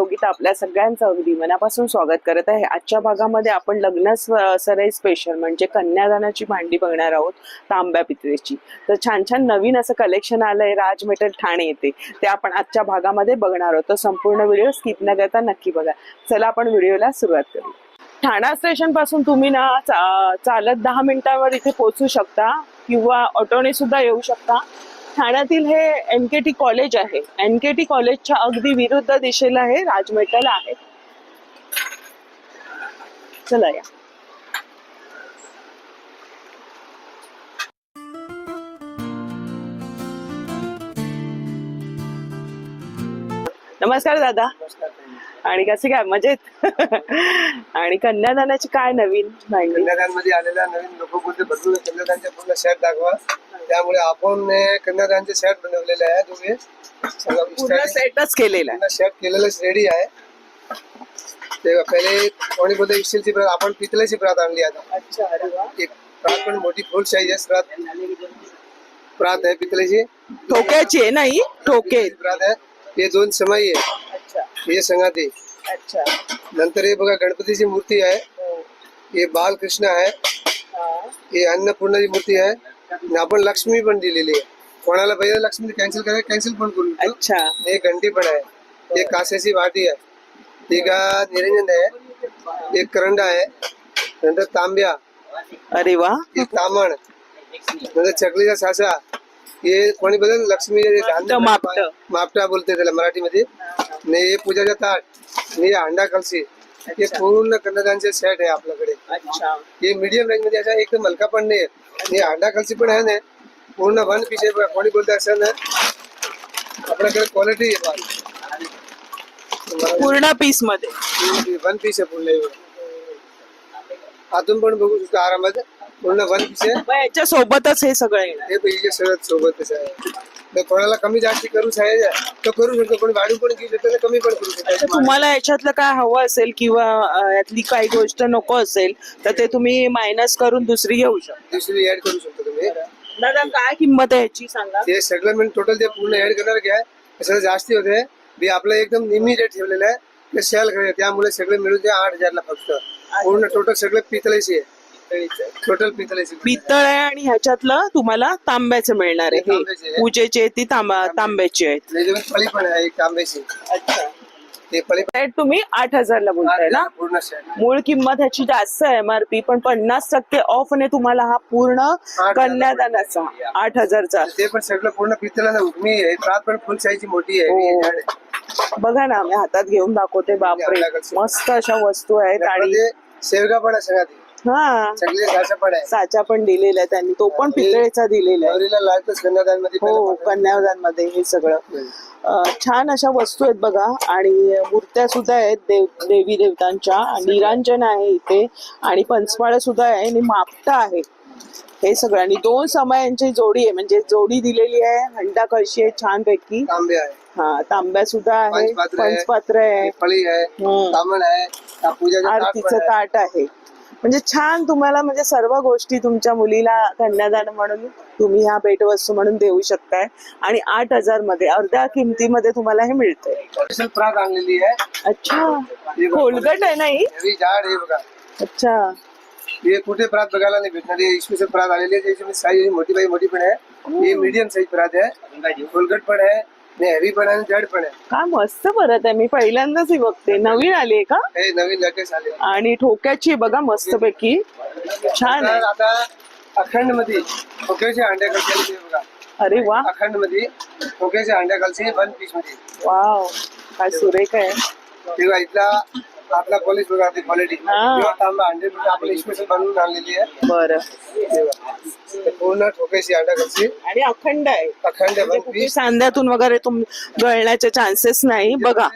योगिता आपल्या सगळ्यांचं अगदी मनापासून स्वागत करत आहे. आजच्या भागामध्ये आपण लग्न सराई स्पेशल म्हणजे कन्यादानाची भांडी बघणार आहोत, तांब्या पितळेची. तर छान छान नवीन असं कलेक्शन आलंय राज मेटल ठाणे येथे, ते आपण आजच्या भागामध्ये बघणार आहोत. तर संपूर्ण व्हिडिओ स्किप न करता नक्की बघा. चला आपण व्हिडिओला सुरुवात करू. ठाणा स्टेशन पासून तुम्ही ना चालत 10 मिनिटांवर इथे पोहोचू शकता किंवा ऑटोने सुद्धा येऊ शकता. ठाण्यातील हे NKT कॉलेज आहे. NKT कॉलेजच्या अगदी विरुद्ध दिशेला हे राज मेटल आहे. चला या. नमस्कार दादा. आणि कसे काय मजेत? आणि कन्यादानाची काय नवीन भांडी? कन्यादान मध्ये आलेल्या नवीन लोकबुद्धी बदलून कन्यादानचे पूर्ण सेट दाखवा. त्यामुळे आपण कन्यादानचे सेट बनवलेले आहे. तुम्ही पूर्ण सेटच केलेला आहे. सेट केलेलंच रेडी आहे. ते पहिले कोणी बोलते स्टीलची प्रात, आपण पितळेची प्रात आणली आता. अच्छा, अरे वा. एक प्रात पण मोठी फुल साईज आहे. प्रात आहे पितळेची, ठोक्याची आहे. नाही ठोके प्रात आहे. हे 2 समाई आहे. अच्छा हे संगाती. अच्छा. नंतर हे बघा गणपतीची मूर्ती आहे. हे बालकृष्ण आहे. हे अन्नपूर्णाची मूर्ती आहे. आपण लक्ष्मी पण दिलेली आहे. कोणाला पाहिजे लक्ष्मी कॅन्सल करायला कॅन्सल पण करू. अच्छा. हे घंटी पण आहे. एक कास्याची वाटी आहे. एक निरंजन आहे. एक करंडा आहे. नंतर तांब्या. अरे वा. एक तामण. नंतर चकलीचा सासा. हे कोणी बदल लक्ष्मी मापटा बोलते त्याला मराठीमध्ये. हे पूजाचा ताट. हे अंडा कलशी. हे पूर्ण कन्यादानचे सेट आहे आपल्याकडे. अच्छा. हे मीडियम रेंज मध्ये असा एकदम हलका पण नाही. हे अंडा कलसी पण आहे ना, पूर्ण 1 पीस आहे. कोणी बोलते असं ना, आपल्याकडे क्वालिटी आहे. पूर्ण पीस मध्ये 1 पीस आहे पूर्ण. आतून पण बघू शकतो आरामात. पूर्ण 1 पीस आहे. याच्या सोबतच हे सगळं येणार. हे पैसे सगळं सोबतच आहे. तर कोणाला कमी जास्त करू आहे तर करू शकतो. कोणी वाढून पण घेऊ शकतो, कमी पण करू शकतो. तुम्हाला याच्यातलं काय हवं असेल किंवा यातली काही गोष्ट नको असेल तर ते तुम्ही मायनस करून दुसरी घेऊ शकता. दुसरी ऍड करू शकतो तुम्ही. दादा काय किंमत आहे याची सांगा. ते सगळं म्हणजे टोटल ते पूर्ण ऍड करणार घ्या. सगळं जास्ती होते. मी आपलं एकदम नेहमी रेट ठेवलेलं आहे. ते सेल करूया. त्यामुळे सगळे मिळून ते 8,000 ला फक्त. पूर्ण टोटल सगळं पितळेची आहे. टोटल पितळेची पितळ आहे. आणि ह्याच्यातलं तुम्हाला तांब्याचं मिळणार आहे. हे पूजेचे ती तांब्याची आहेत. फळी पण आहे एक तांब्याची. अच्छा. ते फळी सेट तुम्ही 8,000 ला बोलताय ना. पूर्ण सेट. मूळ किंमत ह्याची जास्त आहे MRP, पण 50% ऑफ ने तुम्हाला हा पूर्ण कन्यादानाचा 8,000चा. ते पण सगळं पूर्ण पितळाला उगमी आहे. प्रात पण फुल साईजची मोठी आहे. बघा ना, मी हातात घेऊन दाखवते. बापरे, मस्त अशा वस्तू आहेत. आणि शेवगा पण आहे सगळ्यात. हा, सगळे साचा पण आहे. साचा पण दिलेला आहे त्यांनी. तो पण पितळेचा दिलेला आहे. कन्यादान मध्ये. हो, कन्यादान मध्ये हे सगळं छान अशा वस्तू आहेत बघा. आणि मूर्त्या सुद्धा आहेत देवी देवतांच्या. निरांजन आहे इथे. आणि पंचमाळ सुद्धा आहे. आणि मापटा आहे. हे सगळं. आणि 2 समयांची जोडी आहे, म्हणजे जोडी दिलेली आहे. हंडा कळशी आहे छान पैकी. तांब्या आहे. हा, तांब्या सुद्धा आहे. पंचपात्र आहे. फळी आहे. तामण आहे. आरतीचं ताट आहे. म्हणजे छान तुम्हाला म्हणजे सर्व गोष्टी तुमच्या मुलीला कन्यादान म्हणून तुम्ही ह्या भेटवस्तू म्हणून देऊ शकताय. आणि 8,000 मध्ये अर्ध्या किमतीमध्ये तुम्हाला हे मिळतंय. स्पेशल प्रात आणलेली आहे. अच्छा. खोलगट आहे ना ही. झाड हे बघा. अच्छा. हे कुठे प्रात बघायला नाही भेटणार. हे स्पेशल प्रात आलेली आहे. साईज मोठी बाई मोठी पण आहे. हे मीडियम साईज प्रात आहे. खोलगट पण आहे. हेवी पण आहे. जड पण आहे. काय मस्त परत आहे. मी पहिल्यांदाच ही बघते. नवीन आली आहे का? हे नवीन लेटेस्ट आले. आणि ठोक्याची बघा मस्त पैकी छान आहे. आता अखंड मध्ये ठोक्याचे अंड्या खालचे बघा. अरे वा. अखंड मध्ये ठोक्याचे अंड्या खालचे 1 पीस मध्ये. वाव, काय सुरेख आहे. तेव्हा इथला आपला कॉलेज बघा. क्वालिटी तांबा 100% आपण स्पेशल बनवून आणलेली आहे. बरं. पूर्ण ठोक्याची अंडा खालची. आणि अखंड आहे. अखंड 1 पीस. सांध्यातून वगैरे गळण्याचे चान्सेस नाही. बघा,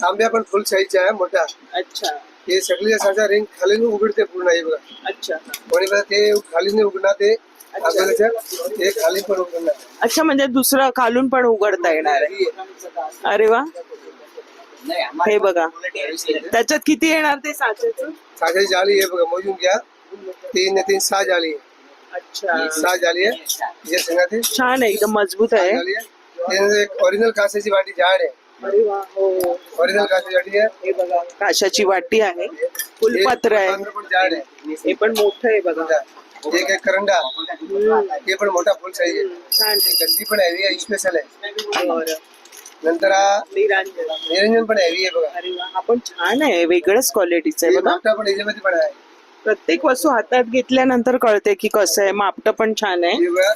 तांब्या पण फुल साईजच्या आहे. मोठा. अच्छा. हे सगळी साचा रिंग खाली उघडते पूर्ण. हे बघा. अच्छा. कोणी बघा ते खाली नाही उघडणार. ते हे खाली पण उघडणार. अच्छा, म्हणजे दुसरं खालून पण उघडता येणार आहे. अरे वा. हे बघा, त्याच्यात किती येणार ते साच्याचं? साच्याची जाळी आहे बघा. मोजून घ्या. 3 3 6 जाळी. अच्छा. 6 जाळी आहे. छान आहे, एकदम मजबूत आहे. ओरिजिनल काचेची वाटी झाड आहे. अरे वा, हो. ओरिजिनल काची वाटी आहे. हे बघा काशाची वाटी आहे, फुलपत्र आहे, हे पण झाड आहे. हे पण मोठं आहे बघा. एक एक करंडा, हे पण मोठा फुल साईज आहे. छान ही गंदी पण हेवी आहे, स्पेशल आहे. बरं. नंतर हा निरांजन. निरंजन पण हेवी आहे बघा. अरे वा, हा पण छान आहे, वेगळंच क्वालिटीचं आहे हे बघा. मापटा पण याच्यामध्ये पण आहे. प्रत्येक वस्तू हातात घेतल्यानंतर कळते की कसं आहे. मापटं पण छान आहे. हे बघा.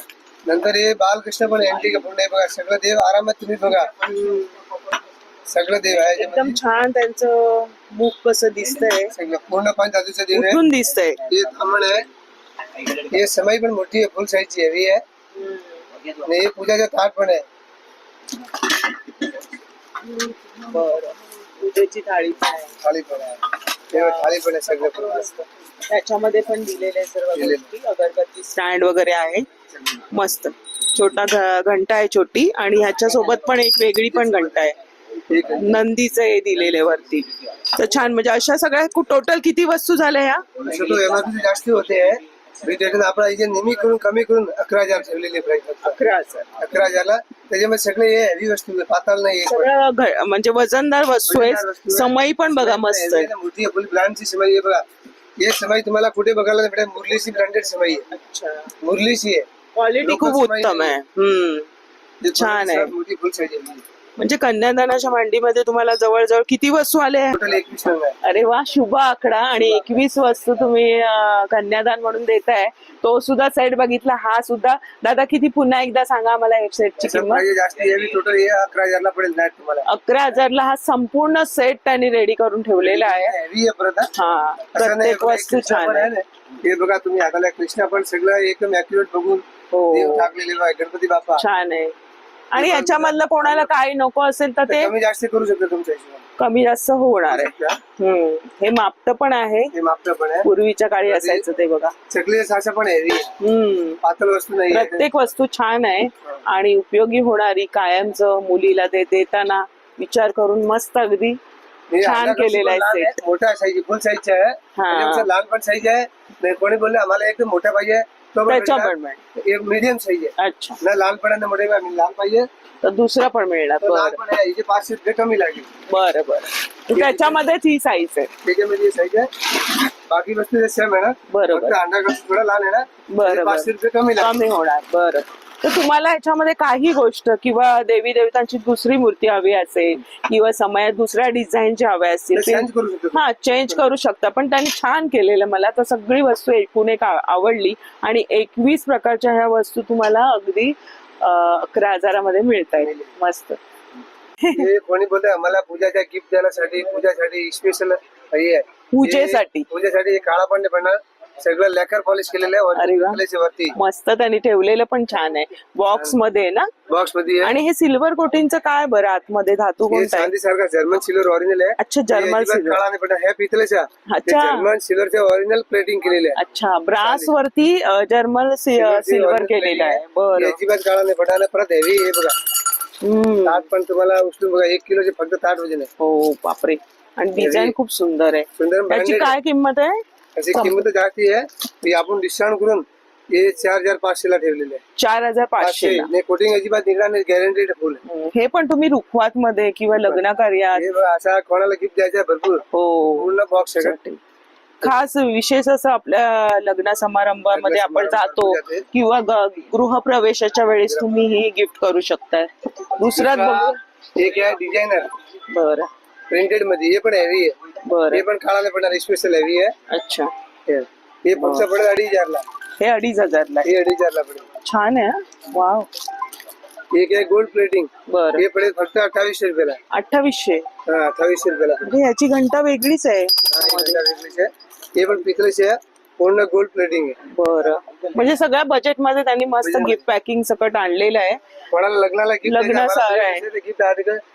नंतर हे बालकृष्ण पण एंटी पूर्ण आहे बघा. सगळं देव आरामात तुम्ही बघा. सगळं देव आहे एकदम याच्यामध्ये. छान त्यांचं मुख कसं दिसतंय, सगळं पूर्ण पंचधातूचं देव आहे. उठून दिसतंय. हे थांबण आहे. हे समय पण मोठी आहे, फुल साईजची हेवी आहे. आणि हे पूजाचं ताट पण आहे. बरं. पूजेची थाळी पण आहे. थाळी पण आहे. हे थाळी पण आहे सगळं पण मस्त. त्याच्यामध्ये पण दिलेले सर्व गोष्टी, अगरबत्ती स्टँड वगैरे आहे. मस्त. छोटा घंटा आहे छोटी, आणि ह्याच्या सोबत पण एक वेगळी पण घंटा आहे. नंदीचं हे दिलेले वरती. तर छान, म्हणजे अशा सगळ्या टोटल किती वस्तू झाल्या ह्या? असं तो एमआरपी जास्ती होते. त्याच्यानं आपला इथे नेहमी करून कमी करून 11,000 ठेवलेली प्राइस. 11,000. 11,000ला त्याच्यामध्ये सगळे हे हेवी वस्तू आहे, पाताळ नाही. सगळं म्हणजे वजनदार वस्तू आहे. समई पण बघा मस्त आहे. मोठी फुल ब्रँडची समई आहे बघा. हे समई तुम्हाला कुठे बघायला भेटेल? मुरलीची ब्रँडेड समई आहे. अच्छा, मुरलीची आहे. क्वालिटी खूप उत्तम आहे. छान आहे. मोठी फुल साईज आहे. म्हणजे कन्यादानाच्या मांडीमध्ये तुम्हाला जवळजवळ किती वस्तू आल्या? टोटल 21 रंग आहे. अरे वा, शुभ आकडा. आणि 21 वस्तू तुम्ही कन्यादान म्हणून देताय. तो सुद्धा सेट बघितला, हा सुद्धा. दादा किती, पुन्हा एकदा सांगा मला एक सेटची किंमत. प्राइस जास्त हेवी, टोटल हे 11,000ला पडेल नाही तुम्हाला. 11,000ला हा संपूर्ण सेट त्यांनी रेडी करून ठेवलेला आहे. हेवी आहे परत. हा, प्रत्येक वस्तू छान आहे. हे बघा तुम्ही हाताला कृष्णा पण सगळं एकदम ऍक्युरेट बघून देव टाकलेले बघा. गणपती बाप्पा छान आहे. आणि याच्यामधलं कोणाला काही नको असेल तर ते कमी जास्त करू शकतो तुमच्या हिशोबाने. कमी जास्त होणार आहे. हे मापटं पण आहे, हे मापटं पण आहे. पूर्वीच्या काळी असायचं ते बघा. चकली साचा पण हेवी आहे. पातळ वस्तू नाही. प्रत्येक वस्तू छान आहे आणि उपयोगी होणारी. कायमचं मुलीला ते देताना विचार करून मस्त अगदी छान केलेला आहे सेट. मोठा साईज, फुल साईजचा आहे. लहान पण साईज आहे. नाही कोणी बोलले आम्हाला एकदम मोठा पाहिजे, त्याच्या पण एक मीडियम साईज आहे. अच्छा, ना लहानपणाने मोठे लहान पाहिजे तर दुसरा पण मिळणार. लहान पण आहे. हिचे 500 रुपये कमी लागेल. बरं बरं, त्याच्यामध्येच ही साईज आहे. त्याच्यामध्ये साईज आहे. बाकी वस्तू सेम आहे ना. बरोबर. अंडा थोडा लहान आहे ना. बरं, 500 रुपये कमी कमी होणार. बरं. तर तुम्हाला ह्याच्यामध्ये काही गोष्ट किंवा देवी देवतांची दुसरी मूर्ती हवी असेल किंवा समयात दुसऱ्या डिझाईनचे हवे असतील, चेंज करू शकतो. हा, चेंज करू शकता. पण त्यांनी छान केलेलं. मला तर सगळी वस्तू एकूण एक आवडली. आणि 21 प्रकारच्या ह्या वस्तू तुम्हाला अगदी 11,000मध्ये मिळत आहेत. मस्त. कोणी बोलतोय आम्हाला पूजाच्या गिफ्ट द्यायसाठी, पूजासाठी स्पेशल हे आहे. पूजेसाठी काळा पण नाही पडणार. सगळं लॅकर पॉलिश केलेलं आहे वरती. मस्त त्यांनी ठेवलेलं पण छान आहे. बॉक्स मध्ये ना, बॉक्स मध्ये. आणि हे सिल्वर कोटिंगचं काय बरं आतमध्ये धातू कोणता आहे? चांदी सारखा जर्मन सिल्वर ओरिजिनल आहे. अच्छा, जर्मन सिल्वर. काळा नाही पडणार. हे पितळेच्या. अच्छा, जर्मन सिल्वरचे ओरिजिनल प्लेटिंग केलेले आहे. अच्छा, ब्रास वरती जर्मन सिल्वर केलेलं आहे. बरं, अजिबात काळा नाही पडणार. परत हेवी हे बघा. ताट पण तुम्हाला उचलून बघा. 1 किलोचे फक्त ताट वजन आहे. हो बापरे. आणि डिझाईन खूप सुंदर आहे. सुंदर. त्याची काय किंमत आहे? त्याची किंमत जास्ती आहे. आपण डिस्काउंट करून हे 4,500ला ठेवलेले आहे. 4,500. कोटिंग अजिबात निघणार नाही. गॅरंटीड फुल. हे पण तुम्ही रुखवात मध्ये किंवा लग्न कार्यात असा कोणाला गिफ्ट द्यायचा भरपूर. हो, पूर्ण बॉक्स आहे. खास विशेष असं आपल्या लग्न समारंभामध्ये आपण जातो किंवा गृहप्रवेशाच्या वेळेस तुम्ही हे गिफ्ट करू शकताय. दुसऱ्यात बघू. एक आहे डिझायनर. बरं. प्रिंटेड मध्ये. हे पण हेवी आहे. बरं. हे पण काळा नाही पडणार. स्पेशल हेवी आहे. अच्छा. हे फक्त पडेल 2,500ला. हे 2,500ला. हे 2,500ला पडेल. छान आहे. वाव. एक आहे गोल्ड प्लेटिंग. बरं. हे पडेल फक्त 2,800 रुपयाला. 2,800. हा, 2,800 रुपयाला. ह्याची घंटा वेगळीच आहे. हे पण पितळेचे आहे. पूर्ण गोल्ड प्लेटिंग आहे. बरं. म्हणजे सगळ्या बजेट मध्ये त्यांनी मस्त गिफ्ट पॅकिंग सकट आणलेलं आहे. कोणाला लग्नाला गिफ्ट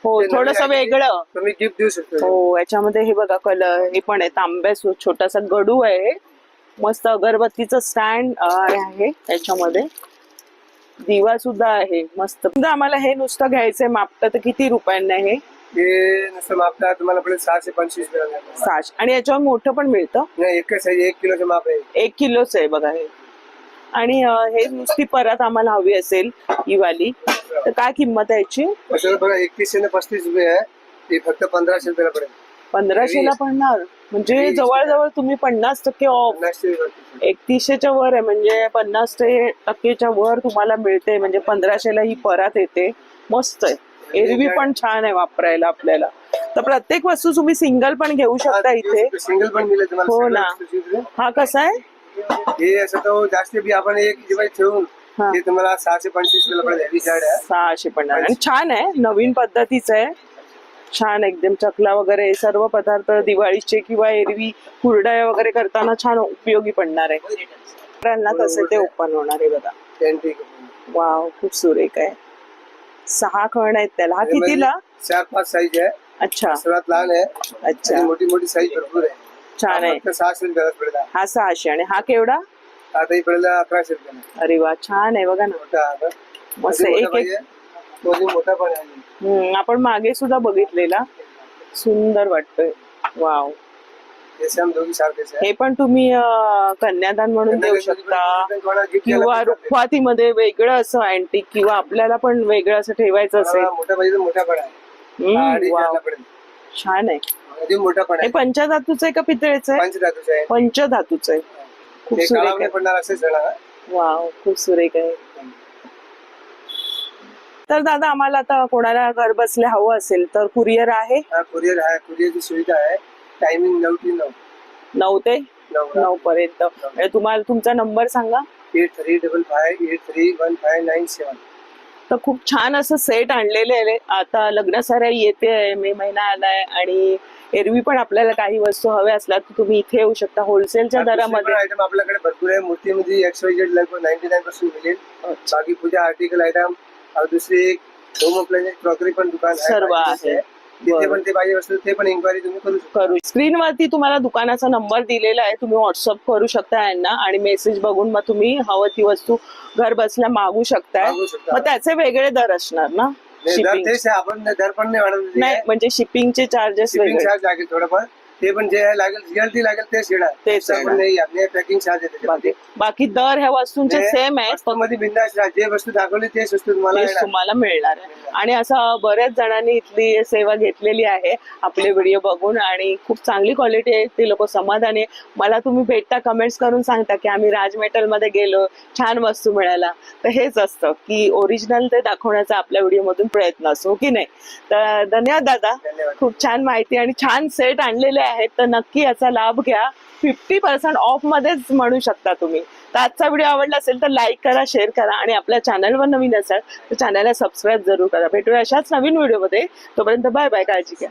हो, थोडस वेगळं तुम्ही गिफ्ट देऊ शकतो. हो, याच्यामध्ये हे बघा कलर. हे पण आहे तांब्या, छोटासा गडू आहे. मस्त अगरबत्तीचं स्टँड आहे. याच्यामध्ये दिवा सुद्धा आहे. मस्त. आम्हाला हे नुसतं घ्यायचंय मापतं तर किती रुपयांना हे? हे नुसतं मापता तुम्हाला पडेल 625 रुपये. 600. आणि याच्यावर मोठं पण मिळतं. नाही, एकच साईज 1 किलोचं माप आहे. 1 किलोच आहे बघा हे. आणि हे नुसती परत आम्हाला हवी असेल ही वाली तर काय किंमत आहे याची? असं बघा 3100 ने 35 रुपये आहे. हे फक्त 1500 रुपयाला पडेल. 1500ला पडणार म्हणजे हेवी जवळजवळ तुम्ही 50% ऑफ. 50 रुपये. 3100च्या वर आहे म्हणजे 50% वर तुम्हाला मिळते म्हणजे 1500ला ही परत येते. मस्त आहे. एरवी पण छान आहे वापरायला आपल्याला. तर प्रत्येक वस्तू तुम्ही सिंगल पण घेऊ शकता इथे. सिंगल पण मिळेल तुम्हाला. हो सगळ्या ना. वस्तूची इथे. हा कसा आहे? हे असं तो जास्त बी आपण एक डिवाइस ठेवून हा. हे तुम्हाला 625 रुपयाला पडेल. हेवी झाड आहे. 650 आणि छान आहे. नवीन पद्धतीचं आहे. छान एकदम. चकला वगैरे सर्व पदार्थ दिवाळीचे किंवा एरवी कुरडया वगैरे करताना छान उपयोगी पडणार आहे. ना तसे ते ओपन होणार आहे बघा. Antique. वाव खूप सुरेख आहे. 6 खण आहेत त्याला. हा कितीला? 4-5 साईज आहे. अच्छा सर्वात लहान आहे. अच्छा आणि मोठी मोठी साईज भरपूर आहे. छान आहे. फक्त 600 रुपयाला पडेल. हा 600 आणि हा केवढा? आताही पडेल 1100 रुपयाला. अरे वा छान आहे बघा ना. मोठा आहे. मस्त अजून एक मोठा एक. पाहिजे. तो अजून मोठा पण आहे. आपण मागे सुद्धा बघितलेला. सुंदर वाटतोय. वाव. जैसे हम दोघी सारखेच आहे. हे पण तुम्ही कन्यादान म्हणून देऊ शकता किंवा रुखवातीमध्ये वेगळं असं अँटिक किंवा आपल्याला पण वेगळं असं ठेवायचं असेल. मोठा पाहिजे तर मोठा पण आहे. अडीच वाव हजारला पडेल. छान आहे. अजून मोठा पण हे आहे. पंचधातूचं आहे का पितळेचं आहे? पंचधातूचं आहे. पंचधातूचं आहे. खूप ते सुरेख काळावर आहे. पडणार असेल सगळा. वाव खूप सुरेख आहे. तर दादा आम्हाला आता कोणाला घर बसल्या हवं असेल तर कुरिअर आहे? हा कुरिअर आहे. कुरिअरची सुविधा आहे. टायमिंग 9 ते 9. 9 ते 9 पर्यंत. म्हणजे तुम्हाला तुमचा नंबर सांगा. 8355831597. तर खूप छान असं सेट आणलेले आहे. आता लग्न साऱ्या येते आहे. मे महिना आलाय आणि एरवी पण आपल्याला काही वस्तू हव्या असल्या तर तुम्ही इथे येऊ शकता होलसेलच्या दरामध्ये. आयटम आपल्याकडे भरपूर आहे. मूर्तीमध्ये XYZ लगभग 99% मिळेल. बाकी पूजा आर्टिकल आयटम और दुसरी एक होम अप्लायन्स क्रॉकरी पण दुकान आहे. सर्व आहे. तिथे पण ते पाहिजे वस्तू ते पण इन्क्वायरी तुम्ही करू शकता. करू. स्क्रीनवरती तुम्हाला दुकानाचा नंबर दिलेला आहे. तुम्ही व्हॉट्सअप करू शकता यांना आणि मेसेज बघून मग तुम्ही हवं ती वस्तू घर बसल्या मागू शकताय. मागवू शकता. मग त्याचे वेगळे दर असणार ना? नाही, दर शिपिंग तेच आहे. आपण दर पण नाही वाढवले. नाही म्हणजे शिपिंगचे चार्जेस शिपिंग वेगळे. चार्ज लागेल थोडंफार. ते पण जे आहे लागेल रिअल्टी लागेल तेच येणार. तेच आपण येणार. नाही आपले पॅकिंग चार्ज आहे बाकी त्याच्यामध्ये. बाकी दर ह्या वस्तूंचे सेम आहेत. मध्ये बिंदास राहा. जे वस्तू दाखवली तेच वस्तू तुम्हाला तेच येणार. तुम्हाला मिळणार आहे. आणि असं बऱ्याच जणांनी इथली सेवा घेतलेली आहे आपले व्हिडिओ बघून आणि खूप चांगली क्वालिटी आहे. ते लोक समाधानी आहे. मला तुम्ही भेटता कमेंट्स करून सांगता की आम्ही राज मेटल मध्ये गेलो छान वस्तू मिळाला. तर हेच असतं की ओरिजिनल ते दाखवण्याचा आपल्या व्हिडिओ मधून प्रयत्न असतो की नाही. तर धन्यवाद दादा. धन्यवाद. खूप छान माहिती आणि छान सेट आणलेले आहेत. तर नक्की याचा लाभ घ्या. 50% ऑफ मध्येच म्हणू शकता तुम्ही. तर आजचा व्हिडिओ आवडला असेल तर लाईक करा, शेअर करा आणि आपल्या चॅनलवर नवीन असाल तर चॅनलला सबस्क्राईब जरूर करा. भेटूया अशाच नवीन व्हिडिओमध्ये. तोपर्यंत बाय बाय. काळजी घ्या.